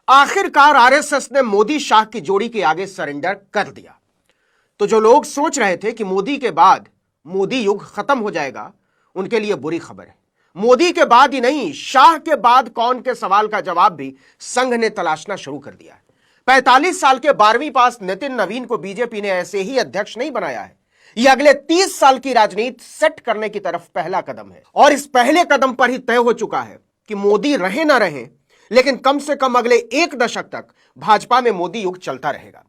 आखिरकार आरएसएस ने मोदी शाह की जोड़ी के आगे सरेंडर कर दिया। तो जो लोग सोच रहे थे कि मोदी के बाद मोदी युग खत्म हो जाएगा, उनके लिए बुरी खबर है। मोदी के बाद ही नहीं, शाह के बाद कौन के सवाल का जवाब भी संघ ने तलाशना शुरू कर दिया है। 45 साल के 12वीं पास नितिन नवीन को बीजेपी ने ऐसे ही अध्यक्ष नहीं बनाया है। यह अगले 30 साल की राजनीति सेट करने की तरफ पहला कदम है, और इस पहले कदम पर ही तय हो चुका है कि मोदी रहे ना रहे, लेकिन कम से कम अगले एक दशक तक भाजपा में मोदी युग चलता रहेगा।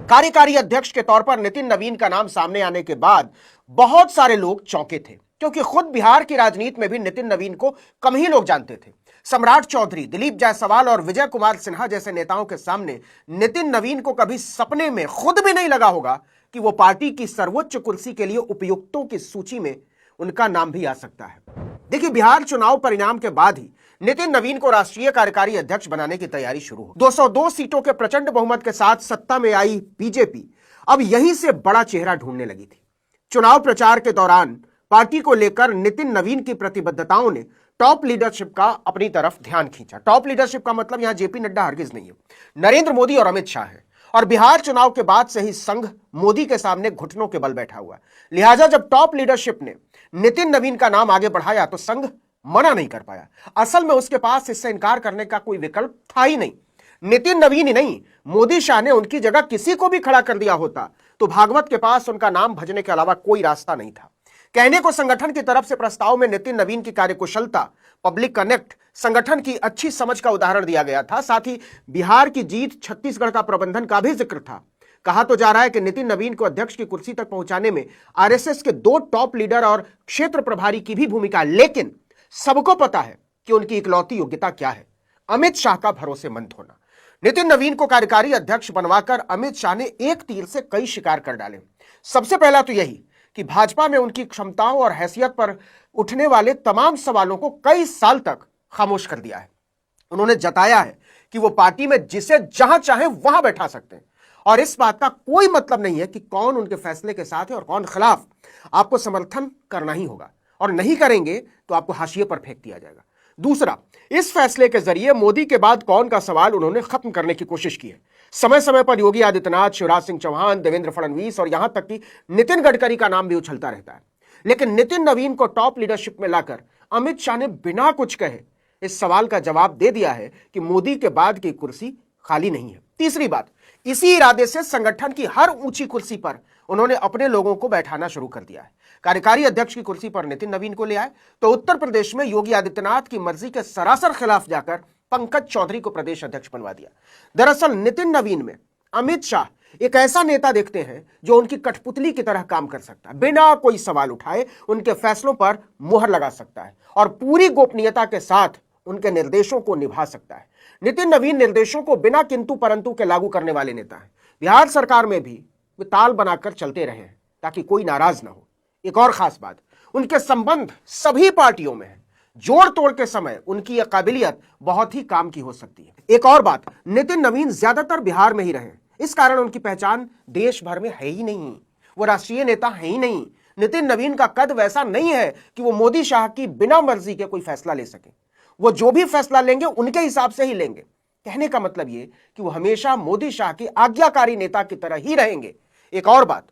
कार्यकारी अध्यक्ष के तौर पर नितिन नवीन का नाम सामने आने के बाद बहुत सारे लोग चौंके थे, क्योंकि खुद बिहार की राजनीति में भी नितिन नवीन को कम ही लोग जानते थे। सम्राट चौधरी, दिलीप जायसवाल और विजय कुमार सिन्हा जैसे नेताओं के सामने नितिन नवीन को कभी सपने में खुद भी नहीं लगा होगा कि वो पार्टी की सर्वोच्च कुर्सी के लिए उपयुक्तों की सूची में उनका नाम भी आ सकता है। देखिए, बिहार चुनाव परिणाम के बाद ही नितिन नवीन को राष्ट्रीय कार्यकारी अध्यक्ष बनाने की तैयारी शुरू हो। 202 सीटों के प्रचंड बहुमत के साथ सत्ता में आई बीजेपी अब यहीं से बड़ा चेहरा ढूंढने लगी थी। चुनाव प्रचार के दौरान पार्टी को लेकर नितिन नवीन की प्रतिबद्धताओं ने टॉप लीडरशिप का अपनी तरफ ध्यान खींचा। टॉप लीडरशिप का मतलब यहां जेपी नड्डा हरगिज नहीं है, नरेंद्र मोदी और अमित शाह है। और बिहार चुनाव के बाद से ही संघ मोदी के सामने घुटनों के बल बैठा हुआ। लिहाजा जब टॉप लीडरशिप ने नितिन नवीन का नाम आगे बढ़ाया तो संघ मना नहीं कर पाया। असल में उसके पास इससे इनकार करने का कोई विकल्प था ही नहीं। नितिन नवीन ही नहीं, मोदी शाह ने उनकी जगह किसी को भी खड़ा कर दिया होता तो भागवत के पास उनका नाम भजने के अलावा कोई रास्ता नहीं था। कहने को संगठन की तरफ से प्रस्ताव में नितिन नवीन की कार्यकुशलता, पब्लिक कनेक्ट, संगठन की अच्छी समझ का उदाहरण दिया गया था। साथ ही बिहार की जीत, छत्तीसगढ़ का प्रबंधन का भी जिक्र था। कहा तो जा रहा है कि नितिन नवीन को अध्यक्ष की कुर्सी तक पहुंचाने में आरएसएस के 2 टॉप लीडर और क्षेत्र प्रभारी की भी भूमिका, लेकिन सबको पता है कि उनकी इकलौती योग्यता क्या है, अमित शाह का भरोसेमंद होना। नितिन नवीन को कार्यकारी अध्यक्ष बनवाकर अमित शाह ने एक तीर से कई शिकार कर डाले। सबसे पहला तो यही कि भाजपा में उनकी क्षमताओं और हैसियत पर उठने वाले तमाम सवालों को कई साल तक खामोश कर दिया है। उन्होंने जताया है कि वो पार्टी में जिसे जहां चाहे वहां बैठा सकते हैं, और इस बात का कोई मतलब नहीं है कि कौन उनके फैसले के साथ है और कौन खिलाफ। आपको समर्थन करना ही होगा, और नहीं करेंगे तो आपको हाशिए पर फेंक दिया जाएगा। दूसरा, इस फैसले के जरिए मोदी के बाद कौन का सवाल उन्होंने खत्म करने की कोशिश की है। समय समय पर योगी आदित्यनाथ, शिवराज सिंह चौहान, देवेंद्र फडणवीस और यहां तक कि नितिन गडकरी का नाम भी उछलता रहता है, लेकिन नितिन नवीन को टॉप लीडरशिप में लाकर अमित शाह ने बिना कुछ कहे इस सवाल का जवाब दे दिया है कि मोदी के बाद की कुर्सी खाली नहीं है। तीसरी बात, इसी इरादे से संगठन की हर ऊंची कुर्सी पर उन्होंने अपने लोगों को बैठाना शुरू कर दिया है। कार्यकारी अध्यक्ष की कुर्सी पर नितिन नवीन को ले आए तो उत्तर प्रदेश में योगी आदित्यनाथ की मर्जी के सरासर खिलाफ जाकर पंकज चौधरी को प्रदेश अध्यक्ष बनवा दिया। दरअसल नितिन नवीन में अमित शाह एक ऐसा नेता देखते हैं जो उनकी कठपुतली की तरह काम कर सकता है, बिना कोई सवाल उठाए उनके फैसलों पर मुहर लगा सकता है और पूरी गोपनीयता के साथ उनके निर्देशों को निभा सकता है। नितिन नवीन निर्देशों को बिना किंतु परंतु के लागू करने वाले नेता हैं। बिहार सरकार में भी वे ताल बनाकर चलते रहे हैं ताकि कोई नाराज ना हो। एक और खास बात, उनके संबंध सभी पार्टियों में है। जोड़ तोड़ के समय उनकी यह काबिलियत बहुत ही काम की हो सकती है। एक और बात, नितिन नवीन ज्यादातर बिहार में ही रहे, इस कारण उनकी पहचान देश भर में है ही नहीं। वो राष्ट्रीय नेता है ही नहीं। नितिन नवीन का कद वैसा नहीं है कि वो मोदी शाह की बिना मर्जी के कोई फैसला ले सके। वो जो भी फैसला लेंगे उनके हिसाब से ही लेंगे। कहने का मतलब ये कि वो हमेशा मोदी शाह की आज्ञाकारी नेता की तरह ही रहेंगे। एक और बात,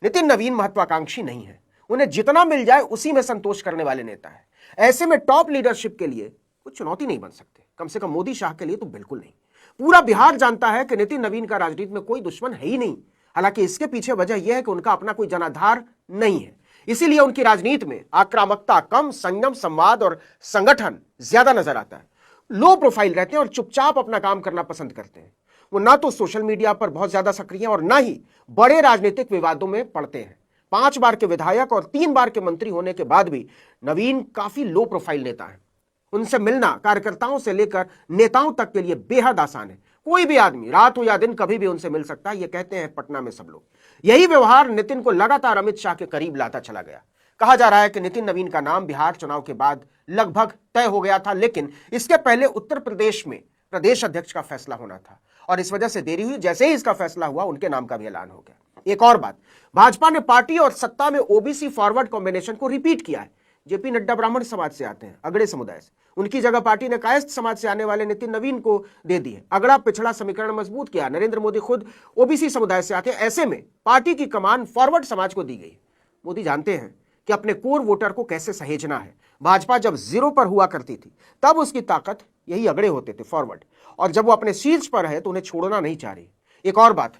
नितिन नवीन महत्वाकांक्षी नहीं है। उन्हें जितना मिल जाए उसी में संतोष करने वाले नेता है। ऐसे में टॉप लीडरशिप के लिए कुछ चुनौती नहीं बन सकते, कम से कम मोदी शाह के लिए तो बिल्कुल नहीं। पूरा बिहार जानता है कि नितिन नवीन का राजनीति में कोई दुश्मन है ही नहीं। हालांकि इसके पीछे वजह यह है कि उनका अपना कोई जनाधार नहीं है, इसीलिए उनकी राजनीति में आक्रामकता कम, संयम, संवाद और संगठन ज्यादा नजर आता है। लो प्रोफाइल रहते हैं और चुपचाप अपना काम करना पसंद करते हैं। वो ना तो सोशल मीडिया पर बहुत ज्यादा सक्रिय और ना ही बड़े राजनीतिक विवादों में पड़ते हैं। 5 बार के विधायक और 3 बार के मंत्री होने के बाद भी नवीन काफी लो प्रोफाइल नेता है। उनसे मिलना कार्यकर्ताओं से लेकर नेताओं तक के लिए बेहद आसान है। कोई भी आदमी रात हो या दिन कभी भी उनसे मिल सकता है, ये कहते हैं पटना में सब लोग। यही व्यवहार नितिन को लगातार अमित शाह के करीब लाता चला गया। कहा जा रहा है कि नितिन नवीन का नाम बिहार चुनाव के बाद लगभग तय हो गया था, लेकिन इसके पहले उत्तर प्रदेश में प्रदेश अध्यक्ष का फैसला होना था और इस वजह से देरी हुई। जैसे ही इसका फैसला हुआ उनके नाम का भी ऐलान हो गया। एक और बात, भाजपा ने पार्टी और सत्ता में ओबीसी फॉरवर्ड कॉम्बिनेशन को रिपीट किया है। जेपी नड्डा ब्राह्मण समाज से आते हैं, अगड़े समुदाय से। उनकी जगह पार्टी ने कायस्थ समाज से आने वाले नितिन नवीन को दे दी है। अगड़ा पिछड़ा समीकरण मजबूत किया। नरेंद्र मोदी खुद ओबीसी समुदाय से आते हैं, ऐसे में पार्टी की कमान फॉरवर्ड समाज को दी गई। मोदी जानते हैं कि अपने कोर वोटर को कैसे सहेजना है। भाजपा जब जीरो पर हुआ करती थी तब उसकी ताकत यही अगड़े होते थे, फॉरवर्ड, और जब वो अपने शीर्ष पर है तो उन्हें छोड़ना नहीं चाह रही। एक और बात,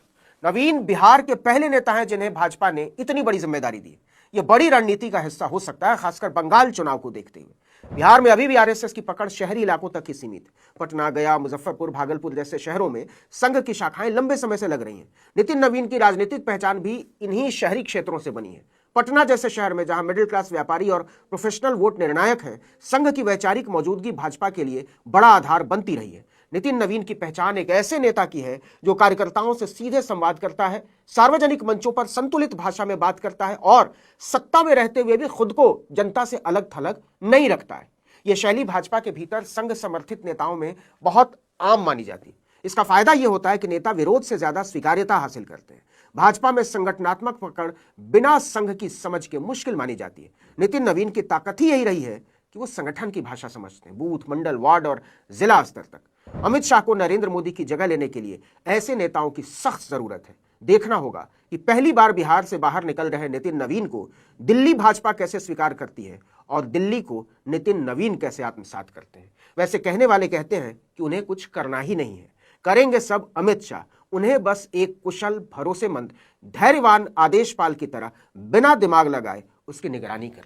नवीन बिहार के पहले नेता हैं जिन्हें भाजपा ने इतनी बड़ी जिम्मेदारी दी। यह बड़ी रणनीति का हिस्सा हो सकता है, खासकर बंगाल चुनाव को देखते हुए। बिहार में अभी भी आरएसएस की पकड़ शहरी इलाकों तक ही सीमित है। पटना, गया, मुजफ्फरपुर, भागलपुर जैसे शहरों में संघ की शाखाएं लंबे समय से लग रही हैं। नितिन नवीन की राजनीतिक पहचान भी इन्हीं शहरी क्षेत्रों से बनी है। पटना जैसे शहर में जहां मिडिल क्लास व्यापारी और प्रोफेशनल वोट निर्णायक है, संघ की वैचारिक मौजूदगी भाजपा के लिए बड़ा आधार बनती रही है। नितिन नवीन की पहचान एक ऐसे नेता की है जो कार्यकर्ताओं से सीधे संवाद करता है, सार्वजनिक मंचों पर संतुलित भाषा में बात करता है और सत्ता में रहते हुए भी खुद को जनता से अलग थलग नहीं रखता है। यह शैली भाजपा के भीतर संघ समर्थित नेताओं में बहुत आम मानी जाती है। इसका फायदा यह होता है कि नेता विरोध से ज्यादा स्वीकार्यता हासिल करते हैं। भाजपा में संगठनात्मक पकड़ बिना संघ की समझ के मुश्किल मानी जाती है। नितिन नवीन की ताकत ही यही रही है कि वो संगठन की भाषा समझते हैं, बूथ, मंडल, वार्ड और जिला स्तर तक। अमित शाह को नरेंद्र मोदी की जगह लेने के लिए ऐसे नेताओं की सख्त जरूरत है। देखना होगा कि पहली बार बिहार से बाहर निकल रहे नितिन नवीन को दिल्ली भाजपा कैसे स्वीकार करती है और दिल्ली को नितिन नवीन कैसे आत्मसात करते हैं। वैसे कहने वाले कहते हैं कि उन्हें कुछ करना ही नहीं है, करेंगे सब अमित शाह। उन्हें बस एक कुशल, भरोसेमंद, धैर्यवान आदेशपाल की तरह बिना दिमाग लगाए उसकी निगरानी करनी।